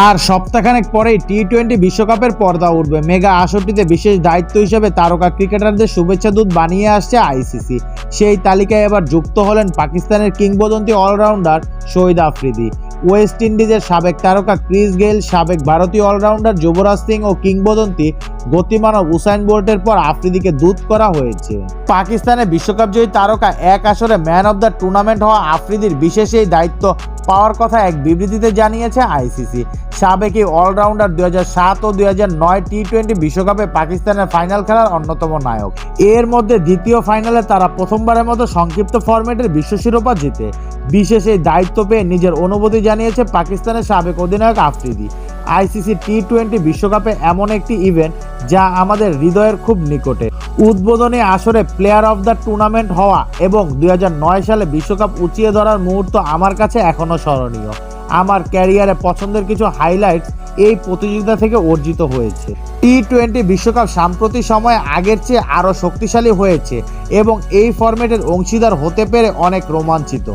আর সপ্তাহখানেক পরেই টি-20 বিশ্বকাপের পর্দা উঠবে। মেগা আসরটিতে বিশেষ দায়িত্ব হিসেবে তারকা ক্রিকেটারদের শুভেচ্ছা দূত বানিয়ে আসছে আইসিসি। সেই তালিকায় এবার যুক্ত হলেন পাকিস্তানের কিংবদন্তি অলরাউন্ডার শহীদ আফ্রিদি, ওয়েস্ট ইন্ডিজের সাবেক তারকা ক্রিস গেইল, সাবেক ভারতীয় অলরাউন্ডার যুবরাজ সিং ও কিংবদন্তি গতিমানব উসাইন বোল্টের পর আফ্রিদিকে দূত করা হয়েছে। পাকিস্তানের বিশ্বকাপ জয়ী তারকা এক আসরে ম্যান অব দ্য টুর্নামেন্ট হওয়া আফ্রিদির বিশেষ এই দায়িত্ব পাওয়ার কথা এক বিবৃতিতে জানিয়েছে আইসিসি। সাবেক এই অলরাউন্ডার 2007 ও 2009 টি-20 বিশ্বকাপে পাকিস্তানের ফাইনাল খেলার অন্যতম নায়ক। এর মধ্যে দ্বিতীয় ফাইনালে তারা প্রথমবারের মতো সংক্ষিপ্ত ফরম্যাটের বিশ্ব শিরোপা জিতে। বিশেষ এই দায়িত্ব পেয়ে নিজের অনুভূতি জানিয়েছে পাকিস্তানের সাবেক অধিনায়ক আফ্রিদি। আইসিসি টি-20 বিশ্বকাপে এমন একটি ইভেন্ট যা আমাদের হৃদয়ের খুব নিকটে। উদ্বোধনী আসরে প্লেয়ার অফ দ্য টুর্নামেন্ট হওয়া এবং 2009 সালে বিশ্বকাপ উঁচিয়ে ধরার মুহূর্ত আমার কাছে এখনো স্মরণীয়। আমার ক্যারিয়ারে পছন্দের কিছু হাইলাইটস এই প্রতিযোগিতা থেকে অর্জিত হয়েছে। টি-20 বিশ্বকাপ সাম্প্রতিক সময়ে আগের চেয়ে আরও শক্তিশালী হয়েছে এবং এই ফরম্যাটের অংশীদার হতে পেরে অনেক রোমাঞ্চিত।